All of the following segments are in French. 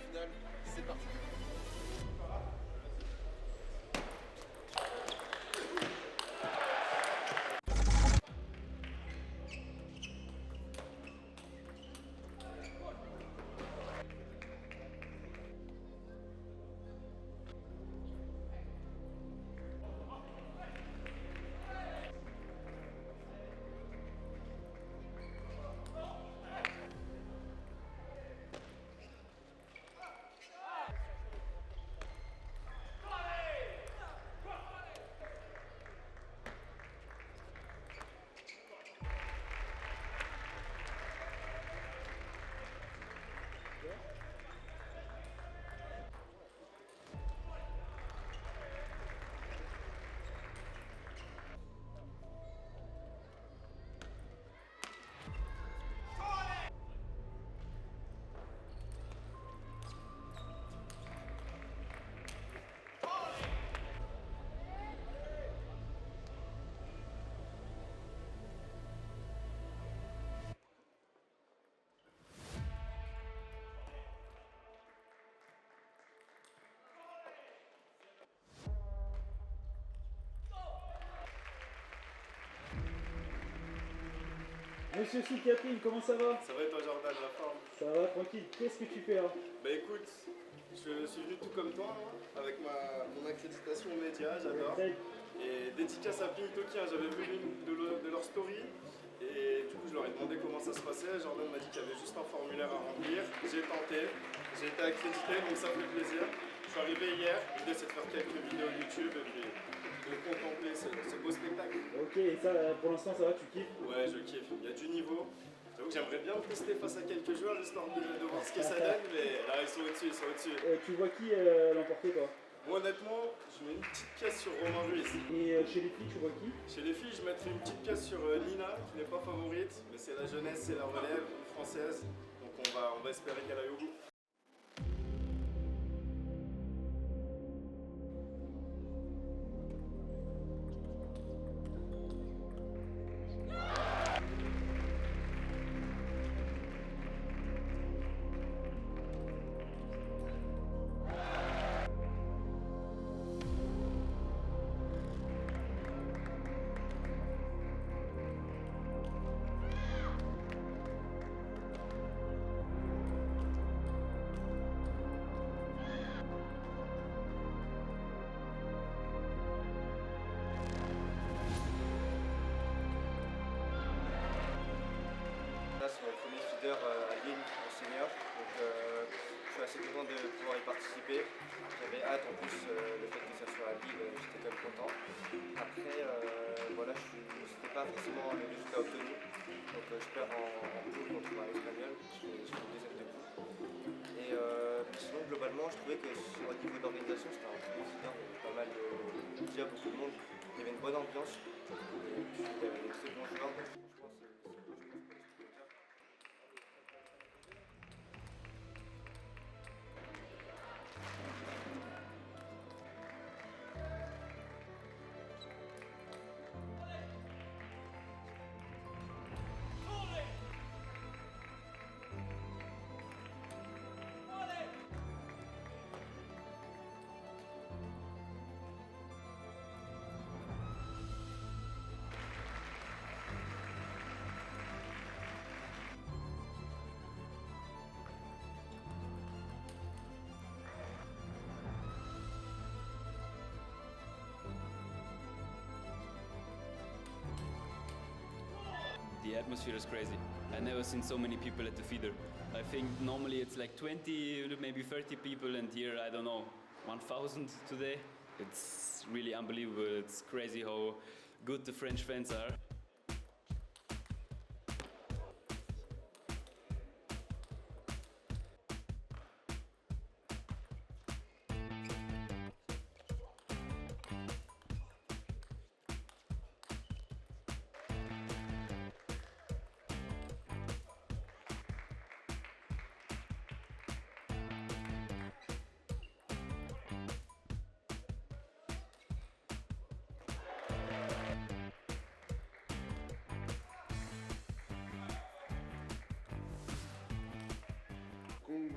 finale, c'est parti. Monsieur Sikapine, comment ça va? Ça va et toi Jordan, la forme? Ça va, tranquille. Qu'est-ce que tu fais là? Bah écoute, je suis venu tout comme toi, hein, avec mon accréditation média, j'adore. Et dédicace à Pink Toki, hein, j'avais vu l'une de leurs stories. Et du coup je leur ai demandé comment ça se passait. Jordan m'a dit qu'il y avait juste un formulaire à remplir. J'ai tenté, j'ai été accrédité, donc ça fait plaisir. Je suis arrivé hier, l'idée c'est de faire quelques vidéos YouTube et puis de contempler ce beau spectacle. Ok, et ça, pour l'instant, ça va, tu kiffes? Ouais, je kiffe, il y a du niveau. J'avoue que j'aimerais bien tester face à quelques joueurs histoire de voir ce que ça donne, mais là ils sont au-dessus, ils sont au-dessus. Tu vois qui l'emporter, toi? Moi honnêtement, je mets une petite pièce sur Romain Ruiz. Et chez les filles, tu vois qui? Chez les filles, je mettrais une petite pièce sur Nina, qui n'est pas favorite, mais c'est la jeunesse, c'est la relève, une française. Donc on va espérer qu'elle aille au bout. Là, c'est mon premier feeder à Lille en senior, donc je suis assez content de pouvoir y participer. J'avais hâte en plus, le fait que ça soit à Lille, j'étais quand même content. Après, voilà, c'était pas forcément le résultat obtenu, donc je perds en poule contre un espagnol, je fais une deuxième de poule. Et sinon, globalement, je trouvais que au niveau d'organisation, c'était un premier feeder, il y avait pas mal de médias, beaucoup de monde, il y avait une bonne ambiance, et puis il y avait des très bons joueurs, donc franchement, c'est une bonne chose pour les spectateurs. The atmosphere is crazy. I never seen so many people at the feeder. I think normally it's like 20, maybe 30 people, and here, I don't know, 1,000 today. It's really unbelievable. It's crazy how good the French fans are.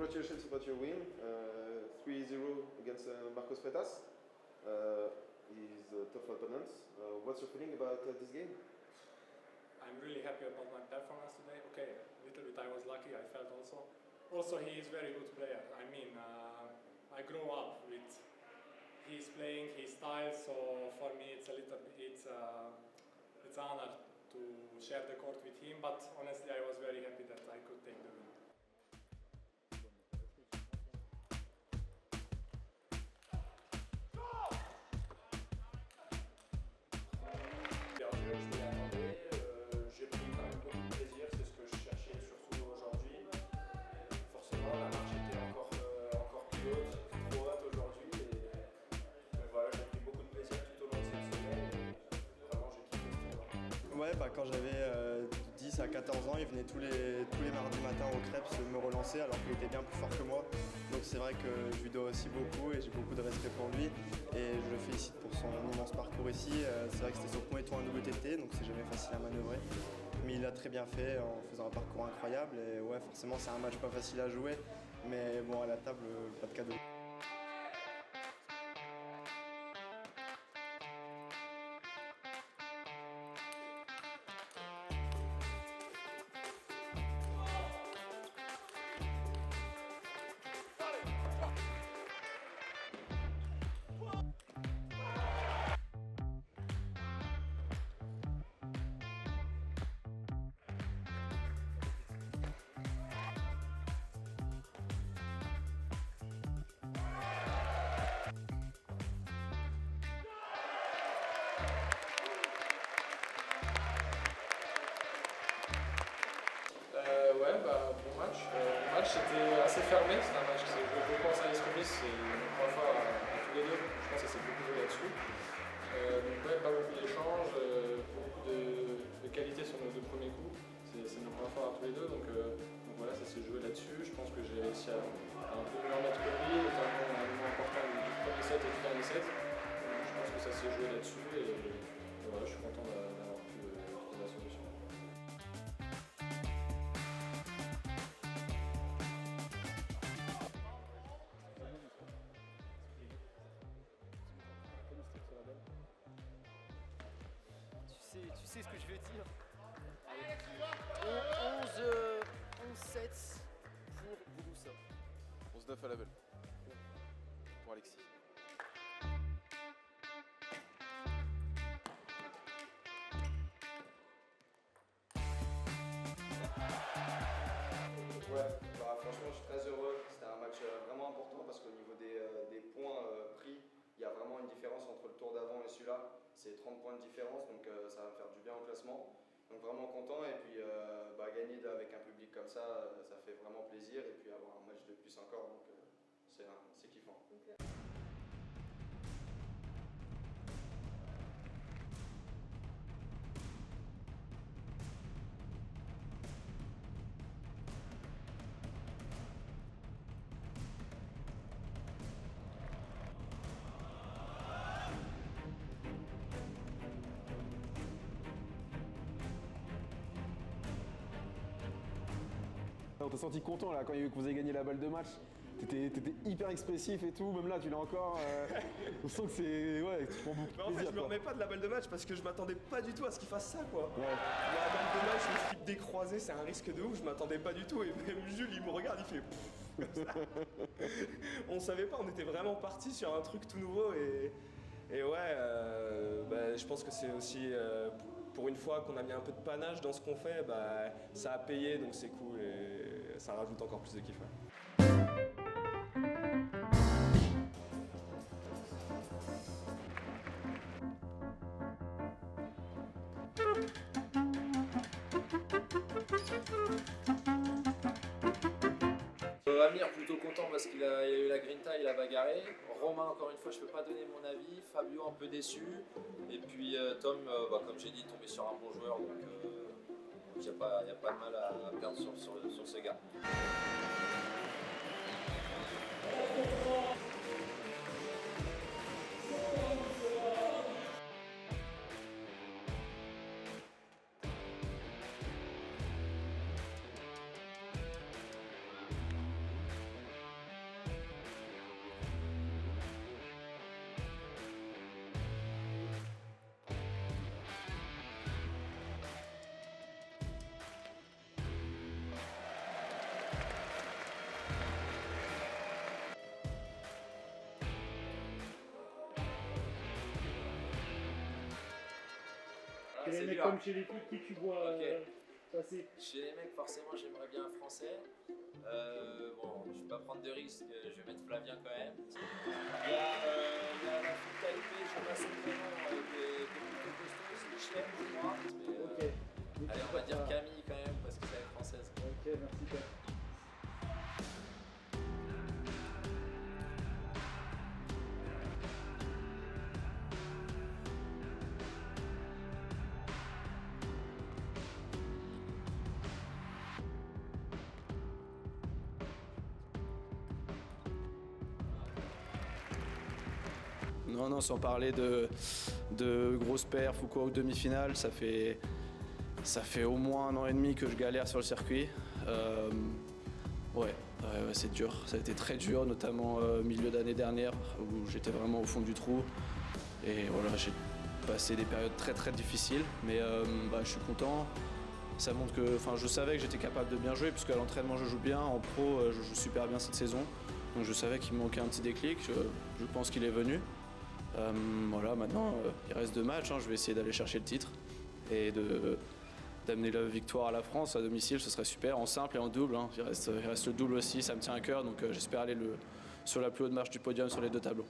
congratulations about your win, 3-0 against Marcos Freitas. He's a tough opponent. What's your feeling about this game? I'm really happy about my performance today. Okay, a little bit I was lucky, I felt also. Also, he is very good player. I mean, I grew up with his playing, his style, so for me it's a little bit, it's an honor to share the court with him, but honestly I was very happy that I could take the win. Bien joué, je m'y attendais, j'ai pris quand même beaucoup de plaisir, c'est ce que je cherchais surtout aujourd'hui. Forcément la marche était encore plus haute, trop haute aujourd'hui, et voilà, j'ai pris beaucoup de plaisir tout au long de cette semaine, et vraiment j'ai kiffé ce tournoi. Ouais, quand j'avais 10 à 14 ans, il venait tous les mardis matins au Crêpes me relancer alors qu'il était bien plus fort que moi. Donc c'est vrai que je lui dois aussi beaucoup et j'ai beaucoup de respect pour lui. Et je le félicite pour son immense parcours ici. C'est vrai que c'était son premier tour en WTT, donc c'est jamais facile à manœuvrer. Mais il a très bien fait en faisant un parcours incroyable. Et ouais, forcément c'est un match pas facile à jouer. Mais bon, à la table, pas de cadeau. Ouais, bon match. Le match c'était assez fermé, c'est un match qui s'est joué beaucoup en service remise, c'est une première fois à tous les deux, je pense que ça s'est beaucoup joué là-dessus. Donc ouais, pas beaucoup d'échanges, beaucoup de qualité sur nos deux premiers coups, c'est une première fois à tous les deux, donc voilà, ça s'est joué là-dessus. Je pense que j'ai réussi à un peu mieux en mettre que lui, notamment un moment important du premier set et du dernier set. Donc, je pense que ça s'est joué là-dessus et voilà, je suis content d'avoir pu trouver la solution. Tu sais ce que je veux dire. 11-7 pour Bouroussa. 11-9 à la belle. Pour Alexis. Ouais, franchement je suis très heureux. C'était un match vraiment important parce qu'au niveau des points pris, il y a vraiment une différence entre le tour d'avant et celui-là. C'est 30 points de différence, donc ça va me faire du bien au classement. Donc vraiment content et puis gagner avec un public comme ça, ça fait vraiment plaisir. Et puis avoir un match de plus encore, donc c'est kiffant. On t'a senti content là quand vous avez gagné la balle de match. T'étais hyper expressif et tout, même là tu l'as encore. On sent que c'est. Ouais, tu prends beaucoup de plaisir. En fait, je me remets pas de la balle de match parce que je m'attendais pas du tout à ce qu'il fasse ça, quoi. Ouais. La balle de match, le flip décroisé, c'est un risque de ouf, je m'attendais pas du tout. Et même Jules, il me regarde, il fait pfff, comme ça. On savait pas, on était vraiment parti sur un truc tout nouveau et ouais, je pense que c'est aussi. Pour une fois qu'on a mis un peu de panache dans ce qu'on fait, ça a payé, donc c'est cool et ça rajoute encore plus de kiff. Ouais. Amir plutôt content parce qu'il a eu la grinta, il a bagarré. Romain encore une fois je peux pas donner mon avis. Fabio un peu déçu. Et puis Tom, comme j'ai dit, tombé sur un bon joueur donc il n'y a pas de mal à perdre sur ce gars. Chez les c'est mecs dur. comme chez les filles, qui tu vois Ok. passer? Chez les mecs, forcément, j'aimerais bien un français. Bon, je vais pas prendre de risques, je vais mettre Flavien quand même. Il y a la fille Taipei, je sais pas son prénom, qui est plutôt costaud, c'est Michel, je crois. Mais, Ok. allez, on va dire Camille quand même, parce que c'est la française. Ok, merci Kat. Non, sans parler de grosses perfs ou quoi, ou demi-finale, ça fait au moins 1 an et demi que je galère sur le circuit. Ouais, c'est dur, ça a été très dur, notamment milieu d'année dernière où j'étais vraiment au fond du trou. Et voilà, j'ai passé des périodes très très difficiles, mais je suis content. Ça montre que, je savais que j'étais capable de bien jouer, puisque à l'entraînement je joue bien, en pro je joue super bien cette saison. Donc je savais qu'il me manquait un petit déclic, je pense qu'il est venu. Voilà, maintenant il reste 2 matchs, je vais essayer d'aller chercher le titre et d'amener la victoire à la France à domicile, ce serait super, en simple et en double. Il reste le double aussi, ça me tient à cœur, donc j'espère aller sur la plus haute marche du podium sur les 2 tableaux.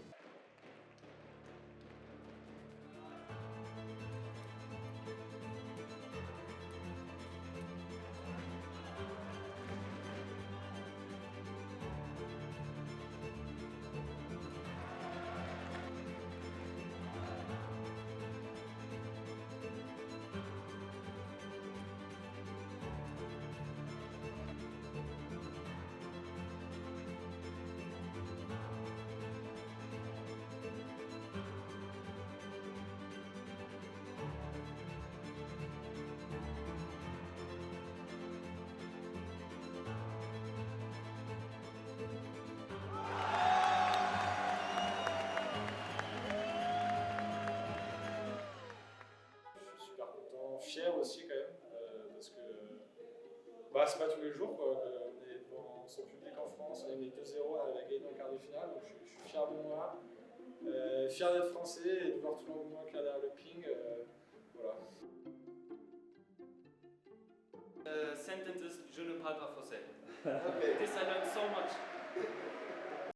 Fier aussi quand même, parce que c'est pas tous les jours quoi, qu'on est devant son public en France, on est 2-0, on a gagné en quart de finale, donc je suis fier de moi, fier d'être français et de voir tout l'engouement qu'il y a derrière le ping, voilà. Sentences je ne parle pas français. Okay. This I learned so much.